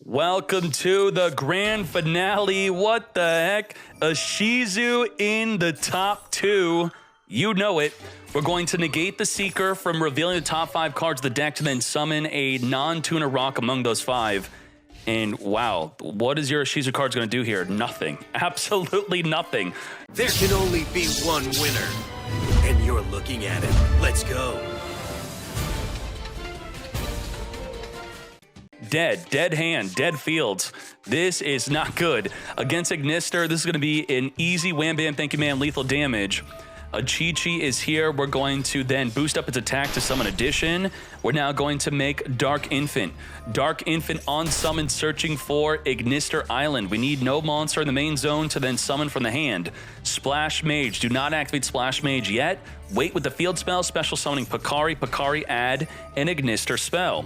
Welcome to the grand finale. What the heck? A Shizu in the top 2. You know it. We're going to negate the Seeker from revealing the top 5 cards of the deck to then summon a non-tuner rock among those 5. And wow, what is your Shizu cards going to do here? Nothing. Absolutely nothing. There can only be one winner, and you're looking at it. Let's go. Dead hand, dead fields. This is not good. Against Ignister, this is going to be an easy wham bam, thank you man, lethal damage. A Chi-Chi is here. We're going to then boost up its attack to summon Addition. We're now going to make Dark Infant. Dark Infant on summon, searching for Ignister Island. We need no monster in the main zone to then summon from the hand. Splash Mage. Do not activate Splash Mage yet. Wait with the field spell, special summoning Pakari. Pakari add an Ignister spell.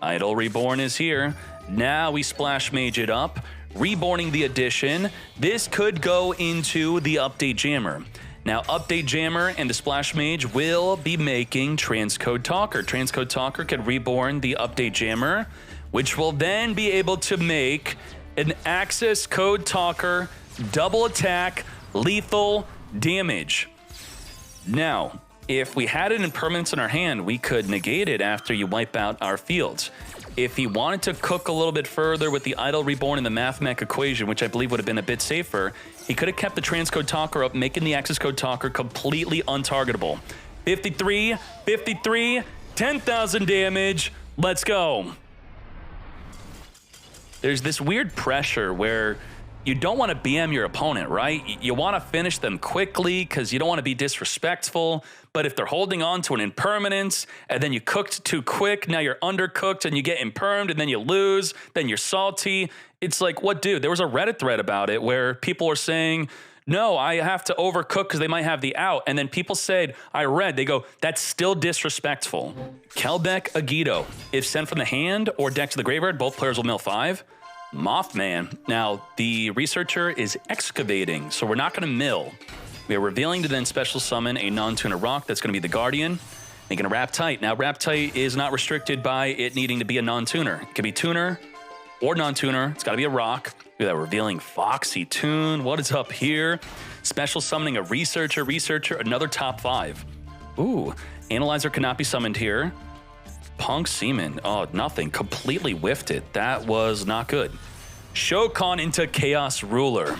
Idol Reborn is here. Now we Splash Mage it up. Reborning the Addition. This could go into the Update Jammer. Now, Update Jammer and the Splash Mage will be making Transcode Talker. Transcode Talker can reborn the Update Jammer, which will then be able to make an Access Code Talker, double attack, lethal damage. Now, if we had an impermanence in our hand, we could negate it after you wipe out our fields. If he wanted to cook a little bit further with the Idol Reborn and the Mathmech equation, which I believe would have been a bit safer, he could have kept the Transcode Talker up, making the Access Code Talker completely untargetable. 53, 53, 10,000 damage. Let's go. There's this weird pressure where you don't want to BM your opponent, right? You want to finish them quickly because you don't want to be disrespectful. But if they're holding on to an impermanence and then you cooked too quick, now you're undercooked and you get impermed and then you lose, then you're salty. It's like, what, dude? There was a Reddit thread about it where people were saying, no, I have to overcook because they might have the out. And then people said, they go, that's still disrespectful. Kelbeck Agito. If sent from the hand or deck to the graveyard, both players will mill 5. Mothman. Now, the researcher is excavating, so we're not going to mill. We are revealing to then special summon a non-tuner rock. That's going to be the Guardian. Making a Wrap Tight. Now, Wrap Tight is not restricted by it needing to be a non-tuner. It could be tuner or non-tuner. It's got to be a rock. Look at that revealing Foxy Tune. What is up here? Special summoning a researcher, another top 5. Ooh, Analyzer cannot be summoned here. Punk Seaman. Oh, nothing. Completely whiffed it. That was not good. Shokan into Chaos Ruler.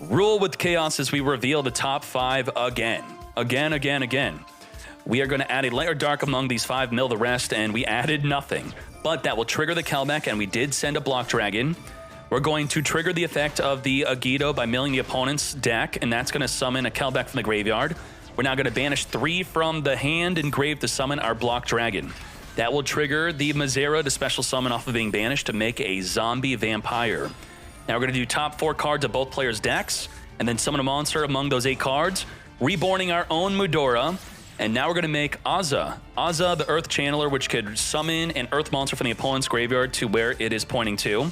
Rule with Chaos as we reveal the top 5 again. Again. We are going to add a light or dark among these 5, mill the rest, and we added nothing. But that will trigger the Kelbeck, and we did send a Block Dragon. We're going to trigger the effect of the Agito by milling the opponent's deck, and that's going to summon a Kelbeck from the graveyard. We're now going to banish 3 from the hand and grave to summon our Block Dragon. That will trigger the Mazera to special summon off of being banished to make a zombie vampire. Now we're going to do top 4 cards of both players' decks, and then summon a monster among those 8 cards, reborning our own Mudora, and now we're going to make Azza. Azza, the Earth Channeler, which could summon an Earth monster from the opponent's graveyard to where it is pointing to.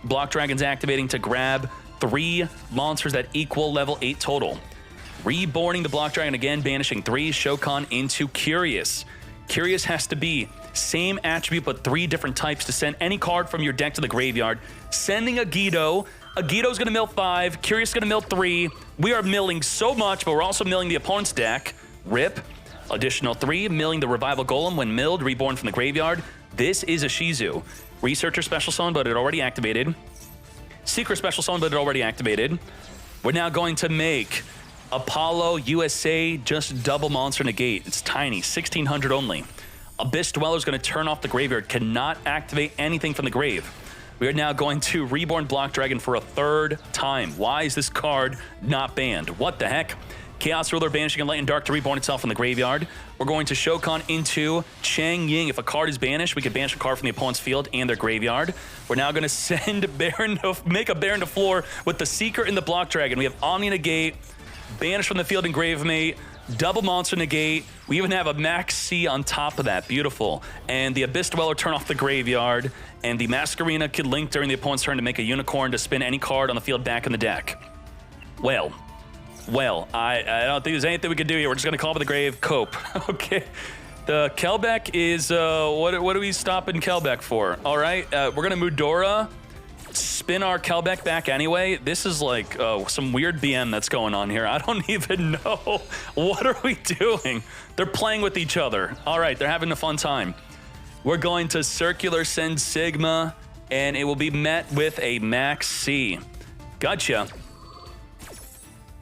Block Dragon's activating to grab 3 monsters that equal level 8 total. Reborning the Block Dragon again, banishing 3, Shokan into Curious. Curious has to be same attribute but 3 different types to send any card from your deck to the graveyard. Sending Agito. Agito's going to mill 5. Curious is going to mill 3. We are milling so much, but we're also milling the opponent's deck. Rip. Additional 3, milling the Revival Golem when milled, reborn from the graveyard. This is a Shizu. Researcher special summon, but it already activated. Secret special summon, but it already activated. We're now going to make Apollo USA just double monster negate. It's tiny, 1600 only. Abyss Dweller is going to turn off the graveyard, cannot activate anything from the grave. We are now going to reborn Block Dragon for a 3rd time. Why is this card not banned? What the heck? Chaos Ruler banishing a Light and Dark to reborn itself in the graveyard. We're going to Shokan into Chang Ying. If a card is banished, we can banish a card from the opponent's field and their graveyard. We're now going to send Baron to make a Baron to floor with the Seeker and the Block Dragon. We have Omni Negate, banish from the field and Grave Mate, double monster negate. We even have a Max C on top of that. Beautiful. And the Abyss Dweller turn off the graveyard. And the Masquerena could link during the opponent's turn to make a Unicorn to spin any card on the field back in the deck. Well, I don't think there's anything we can do here. We're just going to call up the grave. Cope. Okay. The Kelbeck is, what are we stopping Kelbeck for? All right, we're going to Mudora, spin our Kelbeck back anyway. This is like some weird BM that's going on here. I don't even know. What are we doing? They're playing with each other. All right, they're having a fun time. We're going to Circular Send Sigma, and it will be met with a Max C. Gotcha.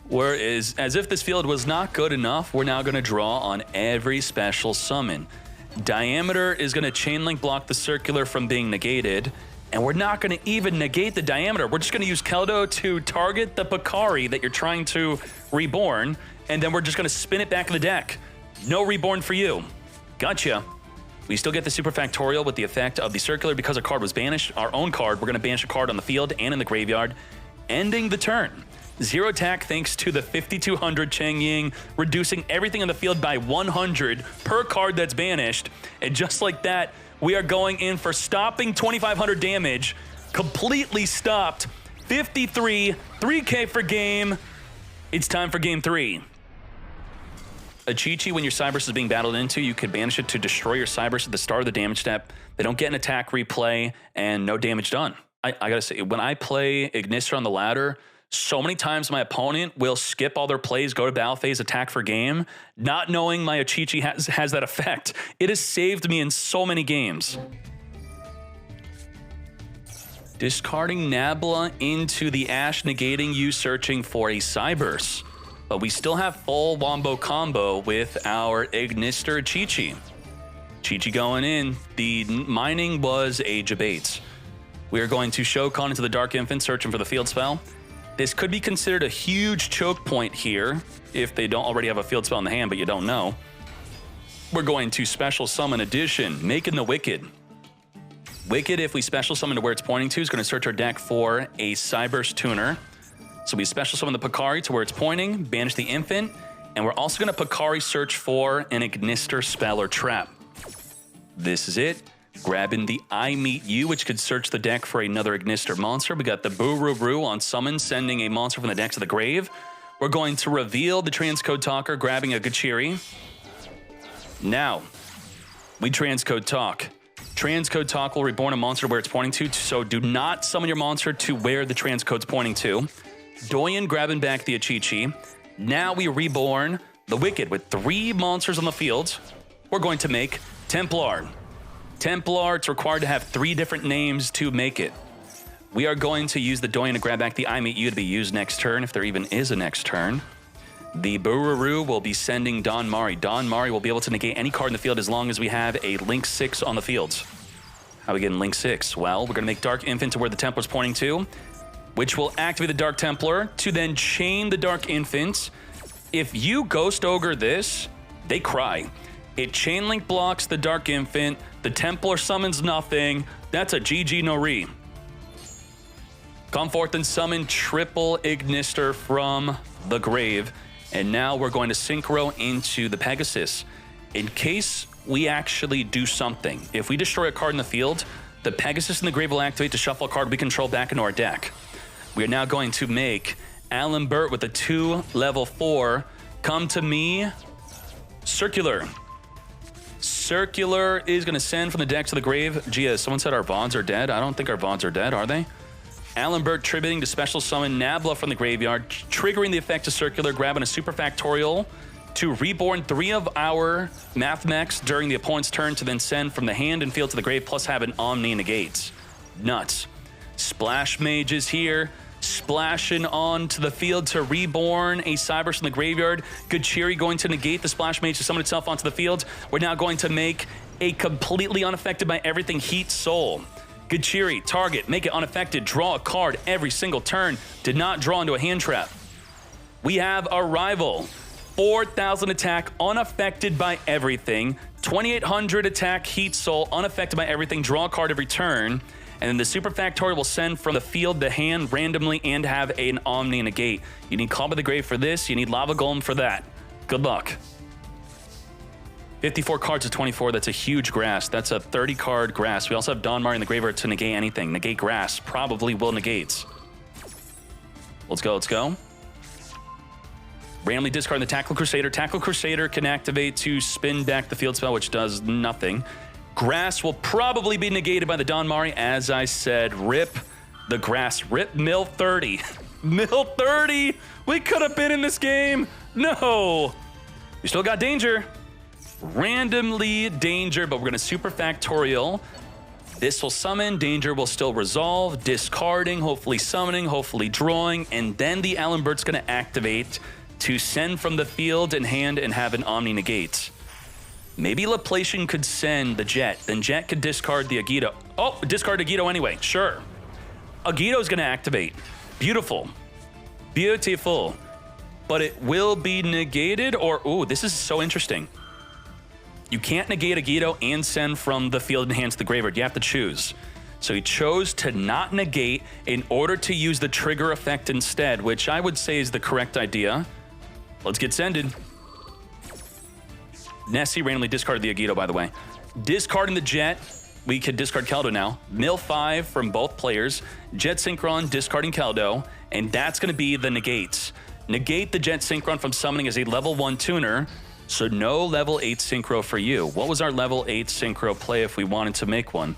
Whereas, as if this field was not good enough, we're now going to draw on every special summon. Diameter is going to chain link block the circular from being negated, and we're not going to even negate the diameter. We're just going to use Keldo to target the Picari that you're trying to reborn, and then we're just going to spin it back in the deck. No reborn for you. Gotcha. We still get the super factorial with the effect of the circular because a card was banished. Our own card, we're going to banish a card on the field and in the graveyard, ending the turn. 0 attack thanks to the 5200 Cheng Ying, reducing everything in the field by 100 per card that's banished. And just like that, we are going in for stopping 2500 damage. Completely stopped. 53, 3K for game. It's time for game 3. A Chi-Chi, when your Cyberse is being battled into, you could banish it to destroy your Cyberse at the start of the damage step. They don't get an attack replay and no damage done. I gotta say, when I play Ignister on the ladder, so many times my opponent will skip all their plays, go to battle phase, attack for game, not knowing my Chi-Chi has that effect. It has saved me in so many games. Discarding Nabla into the Ash, negating you searching for a Cyberse. But we still have full wombo combo with our Ignister Chi-Chi. Chi-Chi going in. The mining was Age of Bates. We are going to Shokan into the Dark Infant, searching for the field spell. This could be considered a huge choke point here if they don't already have a field spell in the hand, but you don't know. We're going to Special Summon Edition, making the Wicked. Wicked, if we Special Summon to where it's pointing to, is going to search our deck for a Cyberse Tuner. So we Special Summon the Picari to where it's pointing, banish the Infant, and we're also going to Picari search for an Ignister spell or trap. This is it. Grabbing the I Meet You, which could search the deck for another Ignister monster. We got the Boo-Roo-Roo on summon, sending a monster from the deck to the grave. We're going to reveal the Transcode Talker, grabbing a Gachiri. Now, we Transcode Talk. Transcode Talk will reborn a monster where it's pointing to, so do not summon your monster to where the transcode's pointing to. Doyen grabbing back the Chi-Chi. Now we reborn the Wicked with 3 monsters on the field. We're going to make Templar. Templar, it's required to have 3 different names to make it. We are going to use the Doyen to grab back the I Meet You to be used next turn, if there even is a next turn. The Boo-Roo-Roo will be sending Don Mari. Don Mari will be able to negate any card in the field as long as we have a Link 6 on the field. How are we getting Link 6? Well, we're going to make Dark Infant to where the Templar's pointing to, which will activate the Dark Templar to then chain the Dark Infant. If you Ghost Ogre this, they cry. It chain link blocks the Dark Infant. The Templar summons nothing. That's a GG no re. Come forth and summon triple Ignister from the grave. And now we're going to Synchro into the Pegasus. In case we actually do something, if we destroy a card in the field, the Pegasus in the grave will activate to shuffle a card we control back into our deck. We are now going to make Alan Burt with a 2 level 4. Come to me. Circular. Circular is going to send from the deck to the grave. Gee, someone said our Vods are dead. I don't think our Vods are dead, are they? Alan Burt tributing to Special Summon Nabla from the graveyard, triggering the effect of Circular, grabbing a Super Factorial to reborn 3 of our Math Mechs during the opponent's turn to then send from the hand and field to the grave, plus have an Omni negates. Nuts. Splash Mage is here, splashing onto the field to reborn a Cyberse in the graveyard. Gachiri going to negate the Splash Mage to summon itself onto the field. We're now going to make a completely unaffected by everything Heat Soul. Gachiri, target, make it unaffected, draw a card every single turn. Did not draw into a hand trap. We have a rival. 4,000 attack, unaffected by everything. 2,800 attack, Heat Soul, unaffected by everything, draw a card every turn. And then the Super Factorial will send from the field the hand randomly and have an Omni negate. You need Call by the Grave for this, you need Lava Golem for that. Good luck. 54 cards to 24, that's a huge grass. That's a 30 card grass. We also have Don Mari in the graveyard to negate anything. Negate grass, probably will negates. Let's go, let's go. Randomly discard the Tackle Crusader. Tackle Crusader can activate to spin back the field spell, which does nothing. Grass will probably be negated by the Don Mari. As I said, rip the grass. Rip Mill 30. Mill 30! We could have been in this game. No! We still got danger. Randomly danger, but we're going to super factorial. This will summon, danger will still resolve, discarding, hopefully summoning, hopefully drawing, and then the Allenbert's going to activate to send from the field and hand and have an Omni negate. Maybe Laplacian could send the Jet, then Jet could discard the Agito. Oh, discard Agito anyway, sure. Agito's going to activate. Beautiful. Beautiful. But it will be negated or, ooh, this is so interesting. You can't negate Agito and send from the field and hand to the graveyard. You have to choose. So he chose to not negate in order to use the trigger effect instead, which I would say is the correct idea. Let's get sended. Nessie randomly discarded the Agito, by the way. Discarding the Jet. We could discard Keldo now. Mill 5 from both players. Jet Synchron, discarding Keldo. And that's going to be the negates. Negate the Jet Synchron from summoning as a level 1 tuner. So no level 8 Synchro for you. What was our level 8 Synchro play if we wanted to make one?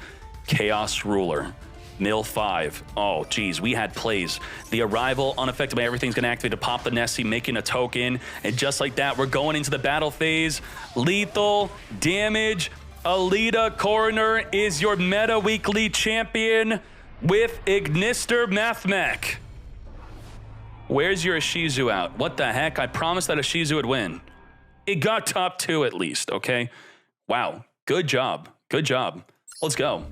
Chaos Ruler. Mill 5. Oh, geez, we had plays. The Arrival, unaffected by everything's going to activate to pop the Nessie, making a token. And just like that, we're going into the battle phase. Lethal, damage. Alita Coroner is your meta weekly champion with Ignister Mathmech. Where's your Ishizu out? What the heck? I promised that Ishizu would win. It got top 2 at least, okay? Wow, good job. Good job. Let's go.